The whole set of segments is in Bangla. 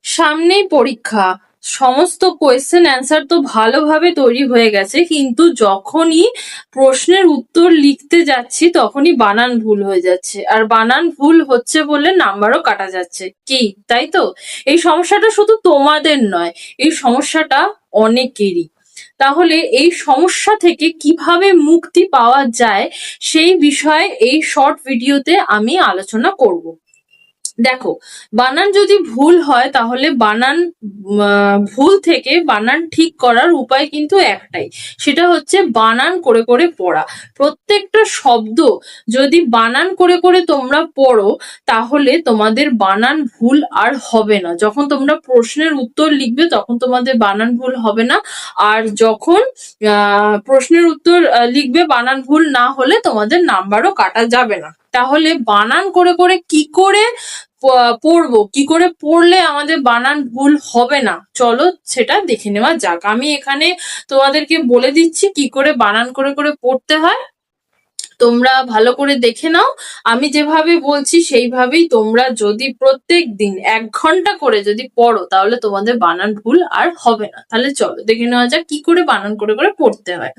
সামনেই পরীক্ষা, সমস্ত কোয়েশ্চেন অ্যান্সার তো ভালোভাবে তৈরি হয়ে গেছে, কিন্তু যখনই প্রশ্নের উত্তর লিখতে যাচ্ছি তখনই বানান ভুল হয়ে যাচ্ছে, আর বানান ভুল হচ্ছে বলে নাম্বারও কাটা যাচ্ছে। কি তাই তো? এই সমস্যাটা শুধু তোমাদের নয়, এই সমস্যাটা অনেকেরই। তাহলে এই সমস্যা থেকে কিভাবে মুক্তি পাওয়া যায় সেই বিষয়ে এই শর্ট ভিডিওতে আমি আলোচনা করব। দেখো, বানান যদি ভুল হয় তাহলে বানান ভুল থেকে বানান ঠিক করার উপায় কিন্তু একটাই, সেটা হচ্ছে বানান করে করে পড়া। প্রত্যেকটা শব্দ যদি বানান করে করে তোমরা পড়ো তাহলে তোমাদের বানান ভুল আর হবে না। যখন তোমরা প্রশ্নের উত্তর লিখবে তখন তোমাদের বানান ভুল হবে না, আর যখন প্রশ্নের উত্তর লিখবে বানান ভুল না হলে তোমাদের নাম্বারও কাটা যাবে না। তাহলে বানান করে করে কি করে পড়বো, কি করে পড়লে আমাদের বানান ভুল হবে না, চলো সেটা দেখে নেওয়া যাক। আমি এখানে তোমাদেরকে বলে দিচ্ছি কি করে বানান করে করে পড়তে হয়, তোমরা ভালো করে দেখে নাও। আমি যেভাবে বলছি সেইভাবেই তোমরা যদি প্রত্যেক দিন 1 ঘন্টা করে যদি পড়ো তাহলে তোমাদের বানান ভুল আর হবে না। তাহলে চলো দেখে নেওয়া যাক কি করে বানান করে করে পড়তে হয়।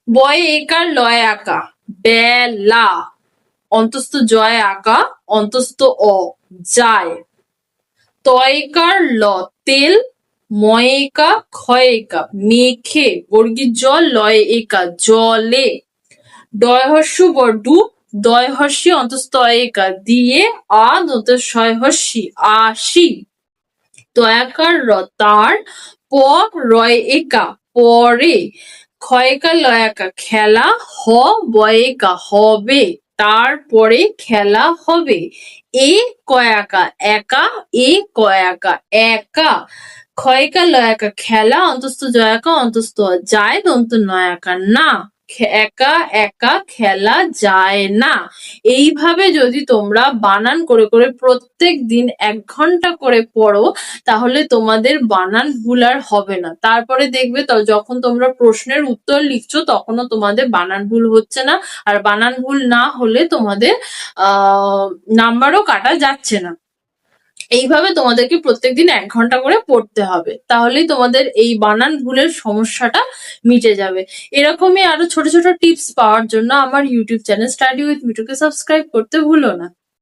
বয়ে একার লয় আঁকা, বেলা অন্তস্থ জয় আঁকা অন্তস্থ অ যায়, তয়কার ল তেল, ময়েকা ক্ষয়েকা মেখে বর্গীর জল লয়ে একা জলে, ডয়হস্যু বড্ডু দয়হস্যি অন্তস্থ একা দিয়ে আ দন্ত শয়হস্যি আশি, তয়াকার র তার, প রয় একা পরে, ক্ষয়কা লয়াকা খেলা, হ বয়েকা হবে তারপরে খেলা হবে, এ কয়াকা একা এ কয়াকা একা, ক্ষয়কা লয়াকা খেলা অন্তস্থ জয়াকা অন্তস্থ যায় দন্ত নয়াকা না, একা একা খেলা যায় না। এইভাবে যদি তোমরা বানান করে করে প্রত্যেক দিন 1 ঘন্টা করে পড়ো তাহলে তোমাদের বানান ভুল আর হবে না। তারপরে দেখবে তো যখন তোমরা প্রশ্নের উত্তর লিখছো তখনও তোমাদের বানান ভুল হচ্ছে না, আর বানান ভুল না হলে তোমাদের নাম্বারও কাটা যাচ্ছে না। এইভাবে তোমাদেরকে প্রত্যেকদিন 1 ঘন্টা করে পড়তে হবে, তাহলেই তোমাদের এই বানান ভুলের সমস্যাটা মিটে যাবে। এরকমই আরো ছোট ছোট টিপস পাওয়ার জন্য আমার ইউটিউব চ্যানেল স্টাডি উইথ মিঠুকে সাবস্ক্রাইব করতে ভুলো না।